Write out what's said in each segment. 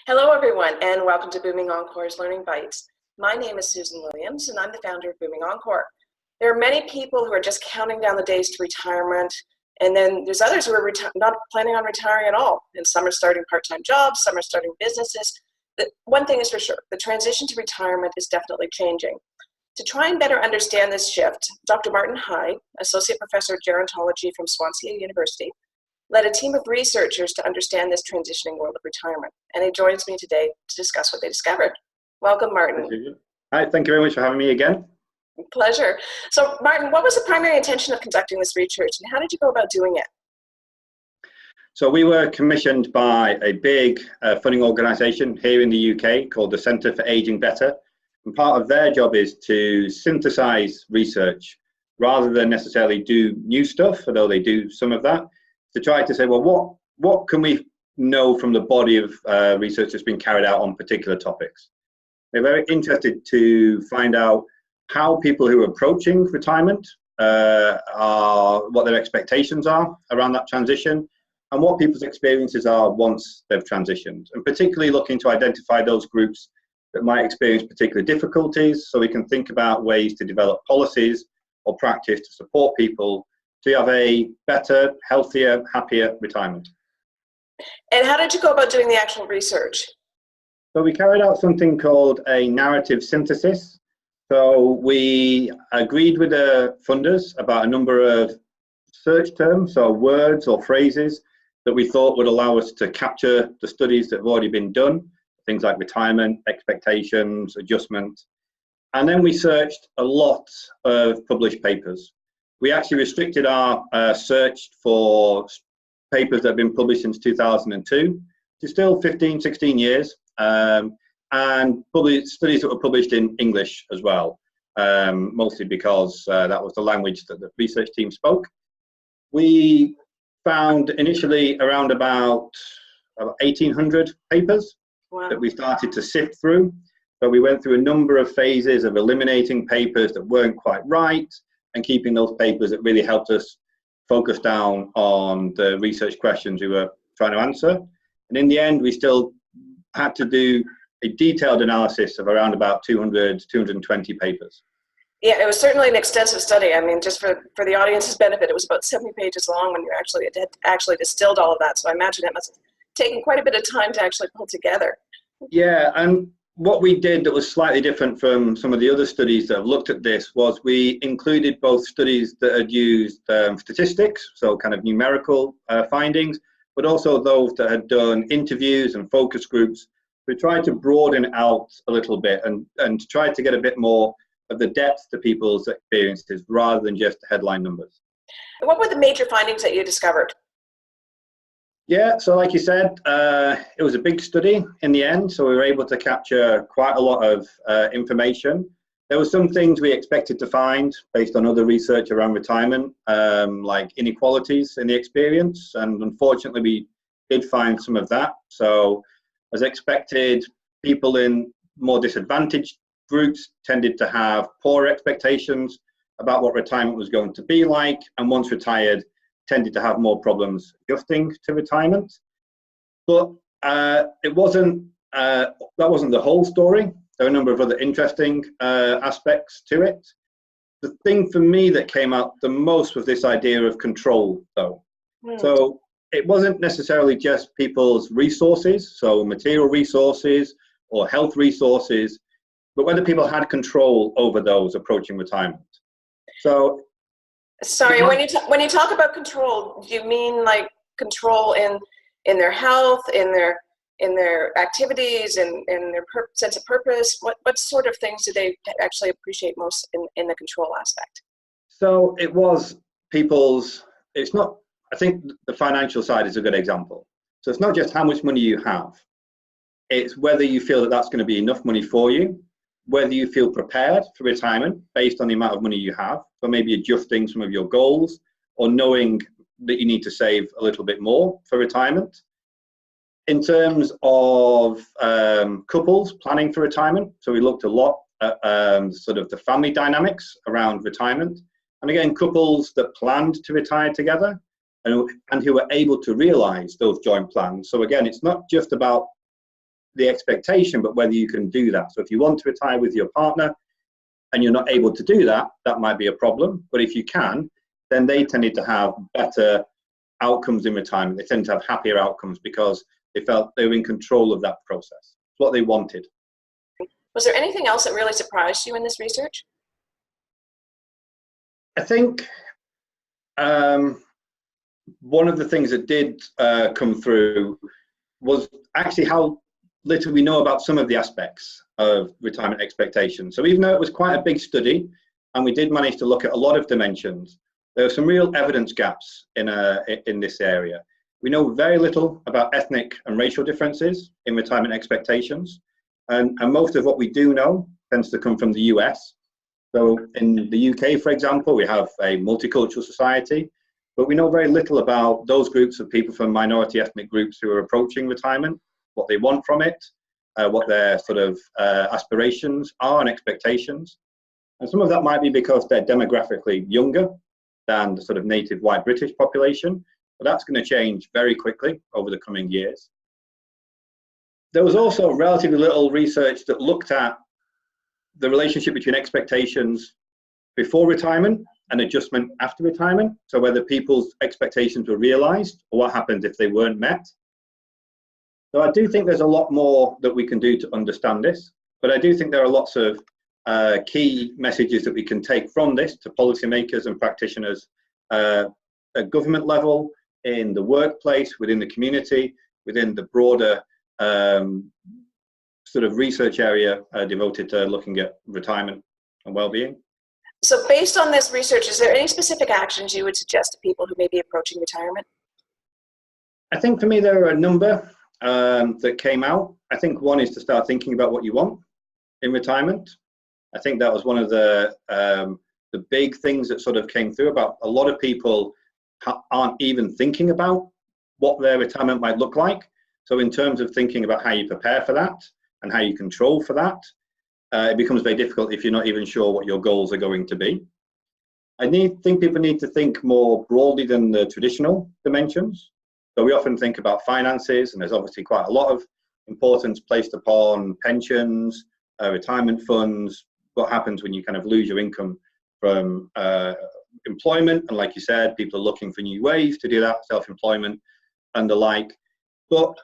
Hello, everyone, and welcome to Booming Encore's Learning Bites. My name is Susan Williams, and I'm the founder of Booming Encore. There are many people who are just counting down the days to retirement, and then there's others who are not planning on retiring at all, and some are starting part-time jobs, some are starting businesses. One thing is for sure, the transition to retirement is definitely changing. To try and better understand this shift, Dr. Martin Hyde, Associate Professor of Gerontology from Swansea University, led a team of researchers to understand this transitioning world of retirement. And he joins me today to discuss what they discovered. Welcome, Martin. Hi, thank you very much for having me again. Pleasure. So, Martin, what was the primary intention of conducting this research, and how did you go about doing it? So we were commissioned by a big funding organisation here in the UK called the Centre for Ageing Better. And part of their job is to synthesise research rather than necessarily do new stuff, although they do some of that, to try to say, well, what can we know from the body of research that's been carried out on particular topics? They're very interested to find out how people who are approaching retirement what their expectations are around that transition, and what people's experiences are once they've transitioned, and particularly looking to identify those groups that might experience particular difficulties, so we can think about ways to develop policies or practice to support people to have a better, healthier, happier retirement. And how did you go about doing the actual research? So we carried out something called a narrative synthesis. So we agreed with the funders about a number of search terms, so words or phrases that we thought would allow us to capture the studies that have already been done, things like retirement, expectations, adjustment. And then we searched a lot of published papers. We actually restricted our search for papers that have been published since 2002 to still 15, 16 years, and studies that were published in English as well, mostly because that was the language that the research team spoke. We found initially around about 1,800 papers. Wow. That we started to sift through. So we went through a number of phases of eliminating papers that weren't quite right, and keeping those papers that really helped us focus down on the research questions we were trying to answer. And in the end, we still had to do a detailed analysis of around about 200, 220 papers. Yeah, it was certainly an extensive study. I mean, just for the audience's benefit, it was about 70 pages long when you actually distilled all of that. So I imagine it must have taken quite a bit of time to actually pull together. Yeah, and what we did that was slightly different from some of the other studies that have looked at this was we included both studies that had used statistics, so kind of numerical findings, but also those that had done interviews and focus groups. We tried to broaden it out a little bit and try to get a bit more of the depth to people's experiences rather than just the headline numbers. What were the major findings that you discovered? Yeah, so like you said, it was a big study in the end, so we were able to capture quite a lot of information. There were some things we expected to find based on other research around retirement, like inequalities in the experience, and unfortunately we did find some of that. So as expected, people in more disadvantaged groups tended to have poor expectations about what retirement was going to be like, and once retired, tended to have more problems adjusting to retirement. But that wasn't the whole story. There are a number of other interesting aspects to it. The thing for me that came out the most was this idea of control, though. So it wasn't necessarily just people's resources, so material resources or health resources, but whether people had control over those approaching retirement. So, sorry, when you talk about control, do you mean like control in their health, in their activities, in their sense of purpose? What sort of things do they actually appreciate most in the control aspect? So it was it's not, I think the financial side is a good example. So it's not just how much money you have, it's whether you feel that that's going to be enough money for you, whether you feel prepared for retirement based on the amount of money you have, so maybe adjusting some of your goals or knowing that you need to save a little bit more for retirement. In terms of couples planning for retirement, so we looked a lot at sort of the family dynamics around retirement. And again, couples that planned to retire together and who were able to realize those joint plans. So again, it's not just about the expectation, but whether you can do that. So if you want to retire with your partner and you're not able to do that, that might be a problem. But if you can, then they tended to have better outcomes in retirement. They tend to have happier outcomes because they felt they were in control of that process. It's what they wanted. Was there anything else that really surprised you in this research? I think one of the things that did come through was actually how little we know about some of the aspects of retirement expectations. So even though it was quite a big study and we did manage to look at a lot of dimensions, there are some real evidence gaps in this area. We know very little about ethnic and racial differences in retirement expectations. And most of what we do know tends to come from the US. So in the UK, for example, we have a multicultural society, but we know very little about those groups of people from minority ethnic groups who are approaching retirement, what they want from it, what their sort of aspirations are and expectations. And some of that might be because they're demographically younger than the sort of native white British population, but that's going to change very quickly over the coming years. There was also relatively little research that looked at the relationship between expectations before retirement and adjustment after retirement. So whether people's expectations were realized or what happens if they weren't met. So I do think there's a lot more that we can do to understand this, but I do think there are lots of key messages that we can take from this to policymakers and practitioners at government level, in the workplace, within the community, within the broader sort of research area devoted to looking at retirement and well-being. So based on this research, is there any specific actions you would suggest to people who may be approaching retirement? I think for me there are a number that came out. I think one is to start thinking about what you want in retirement. I think that was one of the big things that sort of came through about a lot of people aren't even thinking about what their retirement might look like. So in terms of thinking about how you prepare for that and how you control for that, it becomes very difficult if you're not even sure what your goals are going to be. I think people need to think more broadly than the traditional dimensions. So we often think about finances, and there's obviously quite a lot of importance placed upon pensions, retirement funds, what happens when you kind of lose your income from employment. And like you said, people are looking for new ways to do that, self-employment and the like. But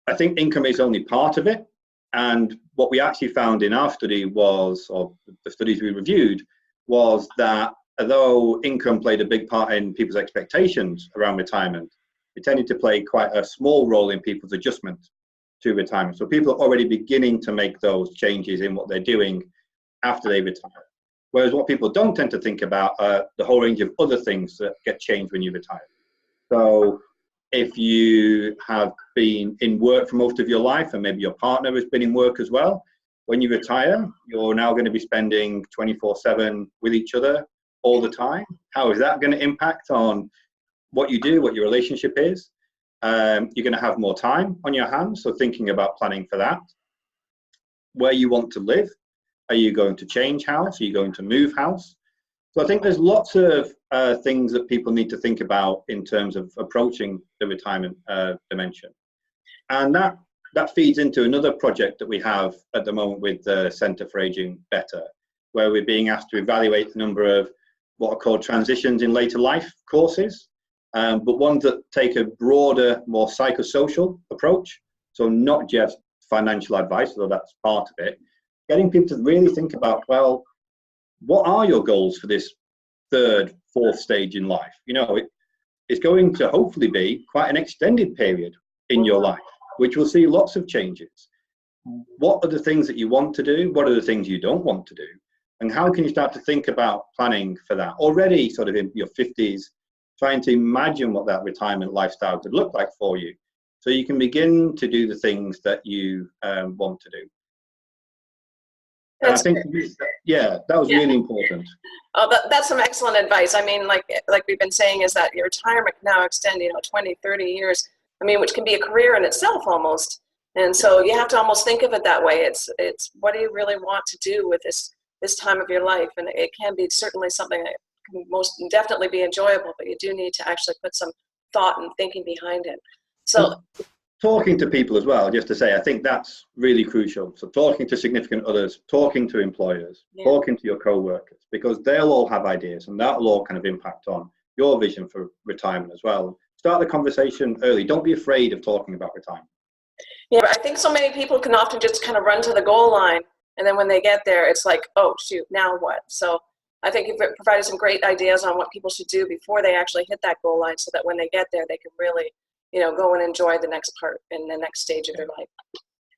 I think income is only part of it. And what we actually found in our study was, or the studies we reviewed, was that although income played a big part in people's expectations around retirement, it tended to play quite a small role in people's adjustment to retirement. So people are already beginning to make those changes in what they're doing after they retire. Whereas what people don't tend to think about are the whole range of other things that get changed when you retire. So if you have been in work for most of your life, and maybe your partner has been in work as well, when you retire, you're now going to be spending 24/7 with each other all the time. How is that going to impact on what you do, what your relationship is? You're going to have more time on your hands, so thinking about planning for that. Where you want to live. Are you going to change house? Are you going to move house? So I think there's lots of things that people need to think about in terms of approaching the retirement dimension. And that feeds into another project that we have at the moment with the Centre for Aging Better, where we're being asked to evaluate the number of what are called transitions in later life courses, but ones that take a broader, more psychosocial approach. So not just financial advice, although that's part of it, getting people to really think about, well, what are your goals for this third, fourth stage in life? You know, it's going to hopefully be quite an extended period in your life, which will see lots of changes. What are the things that you want to do? What are the things you don't want to do? And how can you start to think about planning for that already sort of in your 50s, trying to imagine what that retirement lifestyle could look like for you, so you can begin to do the things that you want to do. And I think, yeah, that was really important. Oh, that's some excellent advice. I mean, like we've been saying, is that your retirement can now extend, 20, 30 years. I mean, which can be a career in itself almost. And so you have to almost think of it that way. It's what do you really want to do with this time of your life? And it can be certainly something that can most definitely be enjoyable, but you do need to actually put some thought and thinking behind it. So talking to people as well, just to say, I think that's really crucial. So talking to significant others, talking to employers, talking to your co-workers, because they'll all have ideas and that'll all kind of impact on your vision for retirement as well. Start the conversation early. Don't be afraid of talking about retirement. Yeah, but I think so many people can often just kind of run to the goal line, and then when they get there, it's like, oh shoot, now what? So I think you've provided some great ideas on what people should do before they actually hit that goal line, so that when they get there, they can really, go and enjoy the next part in the next stage of their life.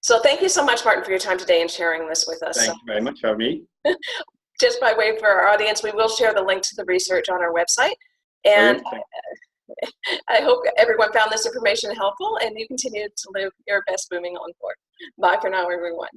So thank you so much, Martin, for your time today and sharing this with us. Thank you very much for me. Just by way for our audience, we will share the link to the research on our website. And I hope everyone found this information helpful and you continue to live your best booming encore. Bye for now, everyone.